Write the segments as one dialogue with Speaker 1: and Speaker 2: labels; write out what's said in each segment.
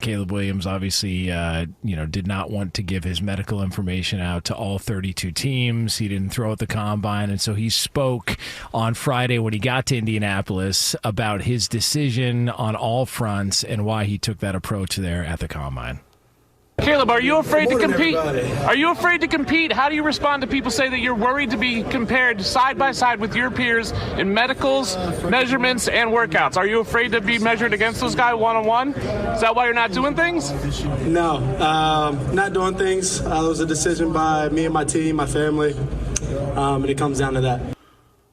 Speaker 1: Caleb Williams obviously, did not want to give his medical information out to all 32 teams. He didn't throw at the combine, and so he spoke on Friday when he got to Indianapolis about his decision on all fronts and why he took that approach there at the combine.
Speaker 2: Caleb, are you afraid to compete? Are you afraid to compete? How do you respond to people say that you're worried to be compared side by side with your peers in medicals, measurements, and workouts? Are you afraid to be measured against those guys one-on-one? Is that why you're not doing things?
Speaker 3: No, not doing things. It was a decision by me and my team, my family, and it comes down to that.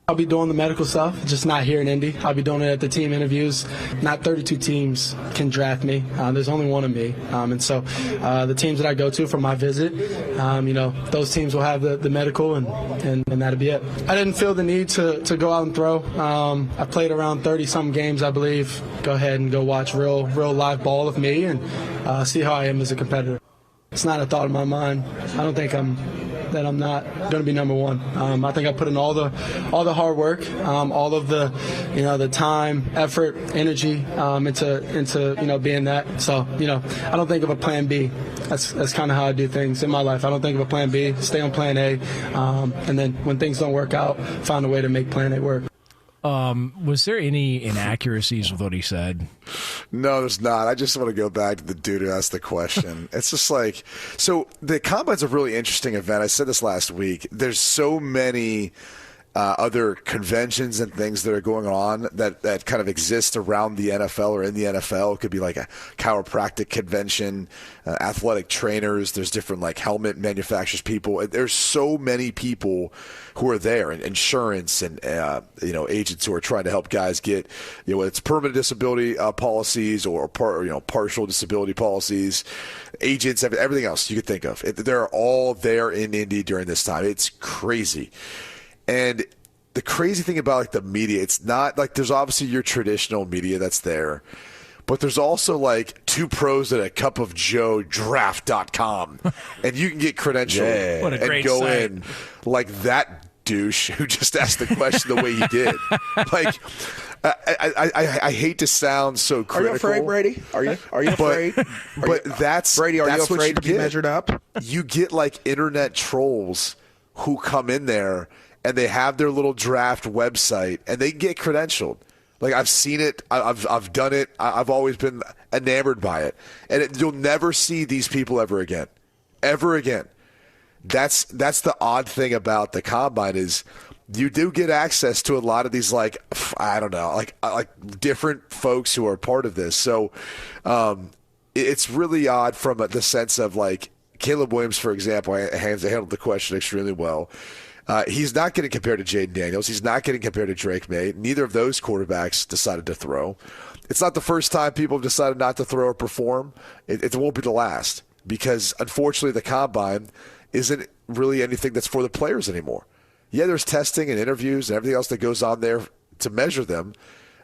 Speaker 3: I'll be doing the medical stuff, just not here in Indy. I'll be doing it at the team interviews. Not 32 teams can draft me. There's only one of me. And so the teams that I go to for my visit, those teams will have the medical, and that'll be it. I didn't feel the need to go out and throw. I played around 30-something games, I believe. Go ahead and go watch real live ball of me and see how I am as a competitor. It's not a thought in my mind. I don't think I'm not going to be number one. I think I put in all the hard work, all of the time, effort, energy into being that. So I don't think of a plan B. That's kind of how I do things in my life. I don't think of a plan B. Stay on plan A, and then when things don't work out, find a way to make plan A work.
Speaker 1: Was there any inaccuracies with what he said?
Speaker 4: No, there's not. I just want to go back to the dude who asked the question. It's just like, so the Combine's a really interesting event. I said this last week. There's so many other conventions and things that are going on that kind of exist around the NFL or in the NFL. It could be like a chiropractic convention, athletic trainers. There's different like helmet manufacturers people. There's so many people who are there, and insurance and agents who are trying to help guys get whether it's permanent disability policies or partial disability policies, agents, everything else you could think of. They're all there in Indy during this time. It's crazy. And the crazy thing about like the media, it's not like there's obviously your traditional media that's there, but there's also like two pros at a cup of Joe draft.com, and you can get credentialed and go site. In like that douche who just asked the question the way he did. Like, I hate to sound so critical.
Speaker 5: Are you afraid, Brady? Are you afraid?
Speaker 4: But that's
Speaker 5: Brady. Are
Speaker 4: that's
Speaker 5: you afraid
Speaker 4: what
Speaker 5: to be measured up?
Speaker 4: You get like internet trolls who come in there and they have their little draft website and they get credentialed. Like I've seen it, I've done it. I've always been enamored by it, and you'll never see these people ever again. That's the odd thing about the Combine is you do get access to a lot of these like different folks who are part of this. So it's really odd from the sense of like Caleb Williams, for example, handled the question extremely well. He's not getting compared to Jaden Daniels. He's not getting compared to Drake May. Neither of those quarterbacks decided to throw. It's not the first time people have decided not to throw or perform. It won't be the last because, unfortunately, the Combine isn't really anything that's for the players anymore. Yeah, there's testing and interviews and everything else that goes on there to measure them,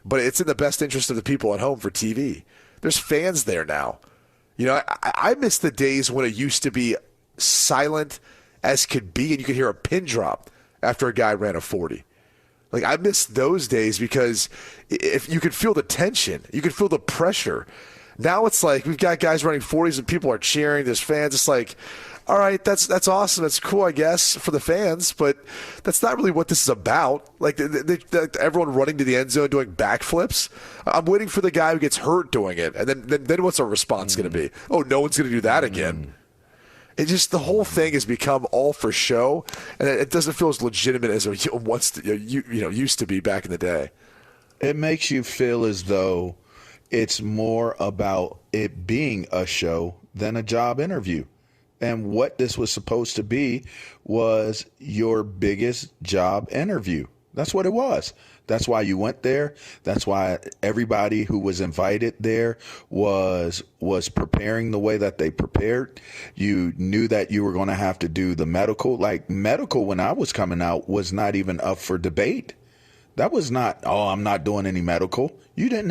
Speaker 4: but it's in the best interest of the people at home for TV. There's fans there now. I miss the days when it used to be silent as could be, and you could hear a pin drop after a guy ran a 40. Like, I miss those days because if you could feel the tension, you could feel the pressure. Now it's like we've got guys running 40s and people are cheering. There's fans. It's like, all right, that's awesome. That's cool, I guess, for the fans, but that's not really what this is about. Like everyone running to the end zone doing backflips. I'm waiting for the guy who gets hurt doing it, and then what's our response going to be? Oh, no one's going to do that again. It just the whole thing has become all for show, and it doesn't feel as legitimate as it used to be back in the day.
Speaker 5: It makes you feel as though it's more about it being a show than a job interview. And what this was supposed to be was your biggest job interview. That's what it was. That's why you went there. That's why everybody who was invited there was preparing the way that they prepared. You knew that you were going to have to do the medical. Like medical, when I was coming out, was not even up for debate. That was not, I'm not doing any medical. You didn't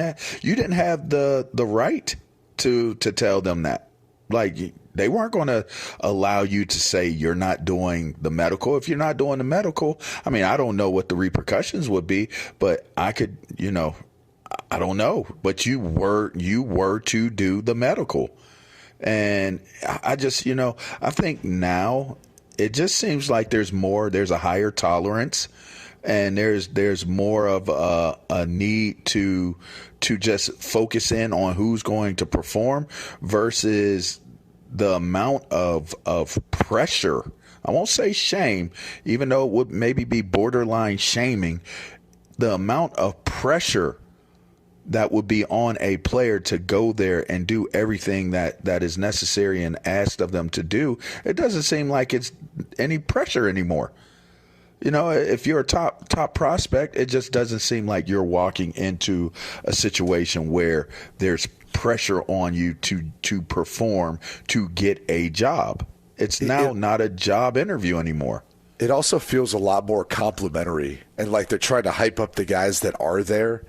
Speaker 5: have the right to tell them that. Like, they weren't going to allow you to say you're not doing the medical. If you're not doing the medical, I mean, I don't know what the repercussions would be, but I could, I don't know, but you were to do the medical. And I just, I think now it just seems like there's a higher tolerance, and there's more of a need to just focus in on who's going to perform versus the amount of pressure. I won't say shame, even though it would maybe be borderline shaming, the amount of pressure that would be on a player to go there and do everything that is necessary and asked of them to do. It doesn't seem like it's any pressure anymore. If you're a top prospect, it just doesn't seem like you're walking into a situation where there's pressure on you to perform to get a job. It's now not a job interview anymore.
Speaker 4: It also feels a lot more complimentary, and like they're trying to hype up the guys that are there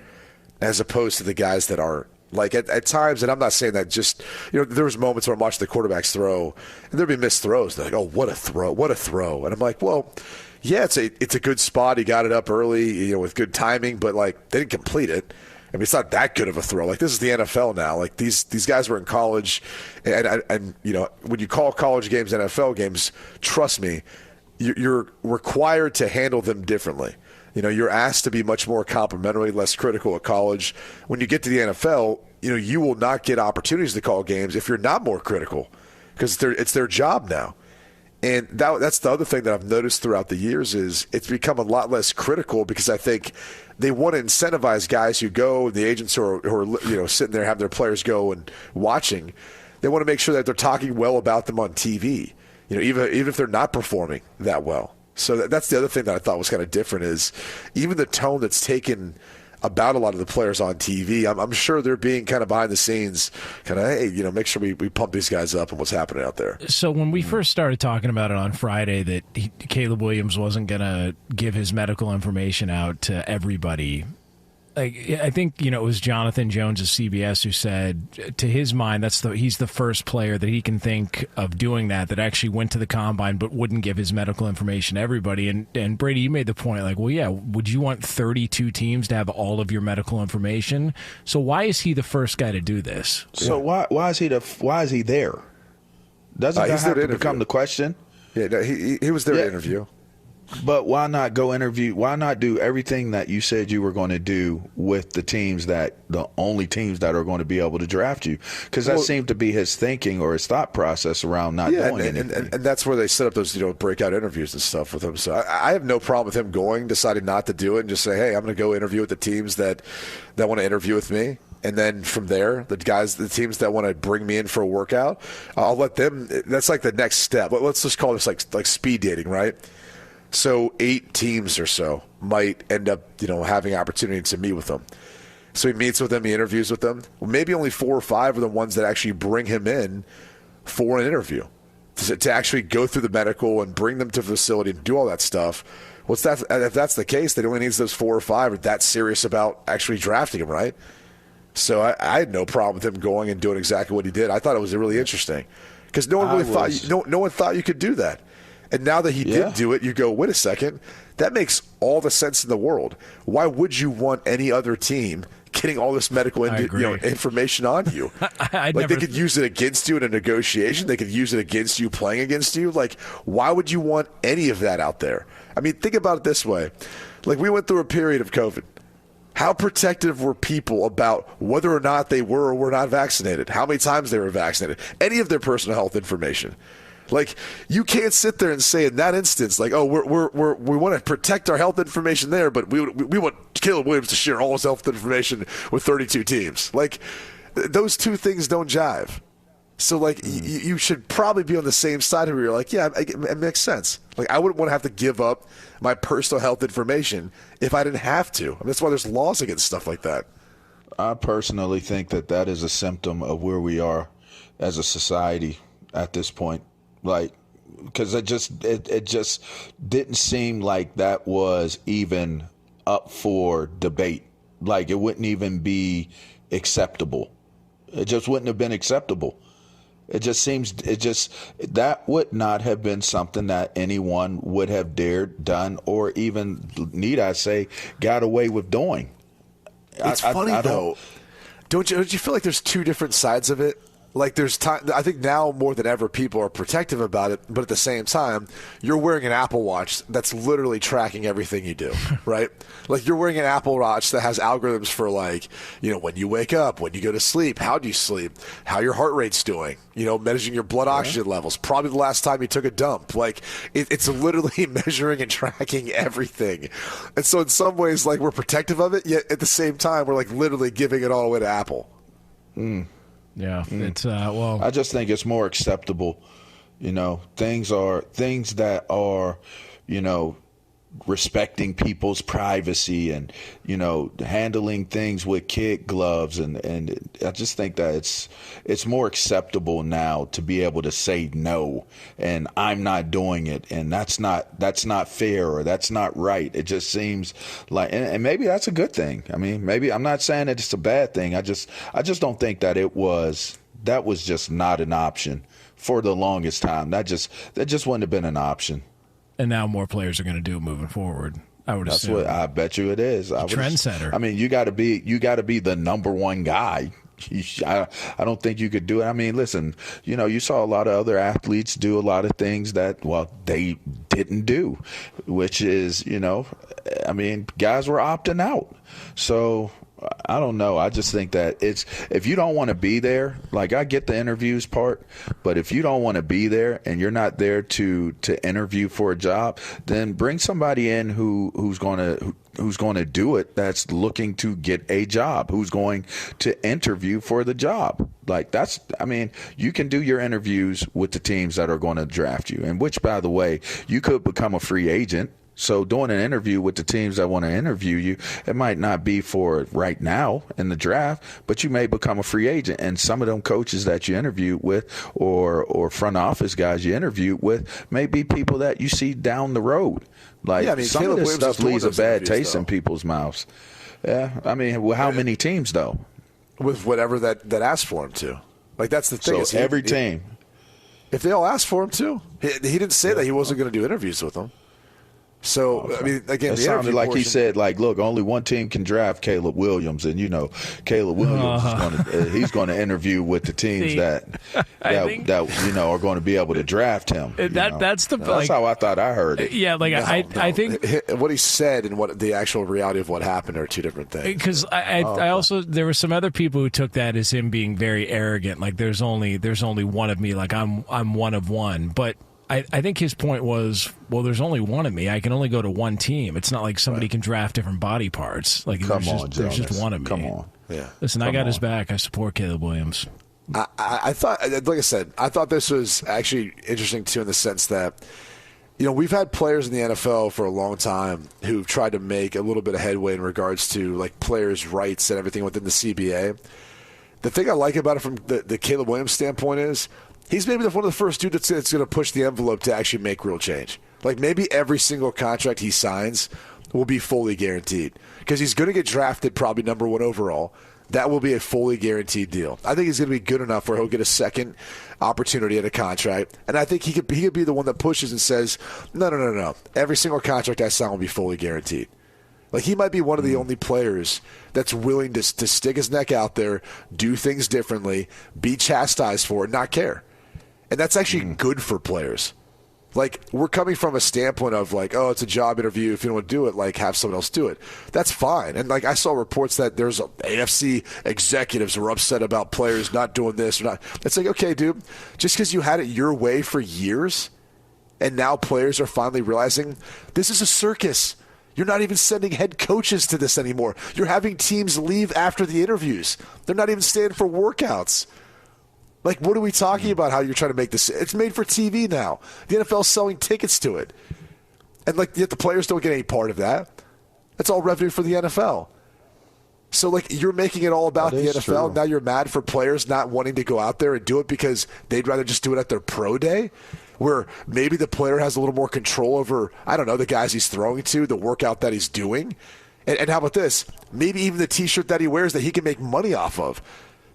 Speaker 4: as opposed to the guys that aren't. Like at times, and I'm not saying that just, there was moments where I'm watching the quarterbacks throw, and there'd be missed throws. They're like, oh, what a throw. And I'm like, well, yeah, it's a good spot. He got it up early, with good timing, but like they didn't complete it. I mean, it's not that good of a throw. Like, this is the NFL now. Like, these guys were in college, and when you call college games NFL games, trust me, you're required to handle them differently. You're asked to be much more complimentary, less critical at college. When you get to the NFL, you will not get opportunities to call games if you're not more critical, because it's their job now. And that's the other thing that I've noticed throughout the years is it's become a lot less critical, because I think they want to incentivize guys who go, the agents who are sitting there having their players go and watching. They want to make sure that they're talking well about them on TV, even if they're not performing that well. So that's the other thing that I thought was kind of different, is even the tone that's taken about a lot of the players on TV. I'm sure they're being kind of behind the scenes, kind of, hey, make sure we pump these guys up and what's happening out there.
Speaker 1: So when we first started talking about it on Friday that Caleb Williams wasn't going to give his medical information out to everybody, I think it was Jonathan Jones of CBS who said, to his mind, he's the first player that he can think of doing that actually went to the combine but wouldn't give his medical information to everybody. And Brady, you made the point, like, well, yeah, would you want 32 teams to have all of your medical information? So why is he the first guy to do this?
Speaker 5: So why is he there? Doesn't that have to become the question?
Speaker 4: Yeah, no, he was there to interview.
Speaker 5: But why not go interview? Why not do everything that you said you were going to do with the only teams that are going to be able to draft you? Because that seemed to be his thinking or his thought process around not doing anything. And
Speaker 4: that's where they set up those breakout interviews and stuff with him. So I have no problem with him deciding not to do it, and just say, hey, I'm going to go interview with the teams that want to interview with me. And then from there, the teams that want to bring me in for a workout, I'll let them. That's like the next step. Let's just call this like speed dating, right? So 8 teams or so might end up, having opportunity to meet with them. So he meets with them, he interviews with them. Well, maybe only 4 or 5 are the ones that actually bring him in for an interview, to actually go through the medical and bring them to the facility and do all that stuff. Well, if that's the case, then he only needs those 4 or 5 are that serious about actually drafting him, right? So I had no problem with him going and doing exactly what he did. I thought it was really interesting, because no one thought you could do that. And now that he did do it, you go, wait a second, that makes all the sense in the world. Why would you want any other team getting all this medical information on you? They could use it against you in a negotiation. They could use it against you playing against you. Like, why would you want any of that out there? I mean, think about it this way. Like, we went through a period of COVID. How protective were people about whether or not they were or were not vaccinated? How many times they were vaccinated? Any of their personal health information? Like, you can't sit there and say in that instance, like, oh, we want to protect our health information there, but we want Caleb Williams to share all his health information with 32 teams. Like, those two things don't jive. So, like, you should probably be on the same side where you're like, yeah, it makes sense. Like, I wouldn't want to have to give up my personal health information if I didn't have to. I mean, that's why there's laws against stuff like that.
Speaker 5: I personally think that is a symptom of where we are as a society at this point. Like, because it just didn't seem like that was even up for debate. Like, it wouldn't even be acceptable. It just wouldn't have been acceptable. That would not have been something that anyone would have dared done, or even, need I say, got away with doing.
Speaker 4: It's funny, though. Don't you feel like there's two different sides of it? Like there's time. I think now more than ever, people are protective about it. But at the same time, you're wearing an Apple Watch that's literally tracking everything you do, right? Like you're wearing an Apple Watch that has algorithms for like, when you wake up, when you go to sleep, how do you sleep, how your heart rate's doing, measuring your blood oxygen levels, probably the last time you took a dump. Like it's literally measuring and tracking everything. And so in some ways, like we're protective of it, yet at the same time, we're like literally giving it all away to Apple.
Speaker 1: Yeah, it's well.
Speaker 5: I just think it's more acceptable. Things that are, respecting people's privacy and, handling things with kid gloves. And I just think that it's more acceptable now to be able to say no and I'm not doing it. And that's not fair or that's not right. It just seems like, and maybe that's a good thing. I mean, maybe I'm not saying that it's a bad thing. I just don't think that that was just not an option for the longest time. That just wouldn't have been an option.
Speaker 1: And now more players are going to do it moving forward. I would assume.
Speaker 5: That's what I bet you it is.
Speaker 1: Trendsetter.
Speaker 5: I mean, you got to be the number one guy. I don't think you could do it. I mean, listen, you saw a lot of other athletes do a lot of things that, they didn't do, which is, I mean, guys were opting out. So I don't know. I just think that if you don't want to be there, like I get the interviews part, but if you don't want to be there and you're not there to interview for a job, then bring somebody in who's going to do it, that's looking to get a job, who's going to interview for the job. Like you can do your interviews with the teams that are going to draft you, and which, by the way, you could become a free agent. So doing an interview with the teams that want to interview you, it might not be for right now in the draft, but you may become a free agent. And some of them coaches that you interview with or front office guys you interview with may be people that you see down the road. Like some of this stuff leaves a bad taste in people's mouths. Yeah, I mean, how many teams though?
Speaker 4: With whatever that asked for him to. Like that's the thing.
Speaker 5: So every team.
Speaker 4: If they all asked for him to, he didn't say that he wasn't going to do interviews with them. So, okay. I mean, again,
Speaker 5: it sounded like he said, like, look, only one team can draft Caleb Williams, and Caleb Williams he's going to interview with the teams that are going to be able to draft him.
Speaker 1: That's
Speaker 5: how I thought I heard it.
Speaker 1: Yeah, like I think
Speaker 4: what he said and what the actual reality of what happened are two different things.
Speaker 1: Because I also there were some other people who took that as him being very arrogant. Like there's only one of me. Like I'm one of one, but. I think his point was, well, there's only one of me. I can only go to one team. It's not like somebody can draft different body parts. Like there's just one of me.
Speaker 5: Come on.
Speaker 4: Yeah.
Speaker 1: Listen, I got his back. I support Caleb Williams.
Speaker 4: I thought, like I said, I thought this was actually interesting, too, in the sense that, we've had players in the NFL for a long time who've tried to make a little bit of headway in regards to, like, players' rights and everything within the CBA. The thing I like about it from the Caleb Williams standpoint is, he's maybe one of the first dudes that's going to push the envelope to actually make real change. Like maybe every single contract he signs will be fully guaranteed because he's going to get drafted probably number one overall. That will be a fully guaranteed deal. I think he's going to be good enough where he'll get a second opportunity at a contract. And I think he could be the one that pushes and says, no. Every single contract I sign will be fully guaranteed. Like he might be one of the only players that's willing to stick his neck out there, do things differently, be chastised for it, not care. And that's actually good for players. Like, we're coming from a standpoint of, like, oh, it's a job interview. If you don't want to do it, like, have someone else do it. That's fine. And, like, I saw reports that there's AFC executives who are upset about players not doing this or not. It's like, okay, dude, just because you had it your way for years and now players are finally realizing this is a circus. You're not even sending head coaches to this anymore. You're having teams leave after the interviews. They're not even staying for workouts. Like, what are we talking about, how you're trying to make this? It's made for TV now. The NFL's selling tickets to it. And, like, yet the players don't get any part of that. That's all revenue for the NFL. So, like, you're making it all about the NFL. True. Now you're mad for players not wanting to go out there and do it because they'd rather just do it at their pro day, where maybe the player has a little more control over, I don't know, the guys he's throwing to, the workout that he's doing. And how about this? Maybe even the T-shirt that he wears that he can make money off of.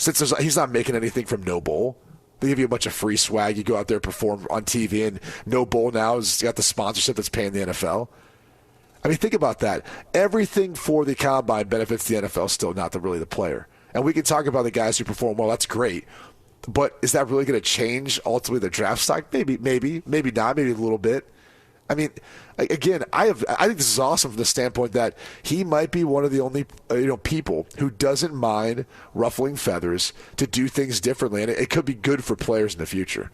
Speaker 4: Since he's not making anything from No Bowl. They give you a bunch of free swag. You go out there, perform on TV, and No Bowl now has got the sponsorship that's paying the NFL. I mean, think about that. Everything for the combine benefits the NFL still, not really the player. And we can talk about the guys who perform well. That's great. But is that really going to change ultimately their draft stock? Maybe not. Maybe a little bit. I mean, again, I think this is awesome from the standpoint that he might be one of the only people who doesn't mind ruffling feathers to do things differently, and it could be good for players in the future.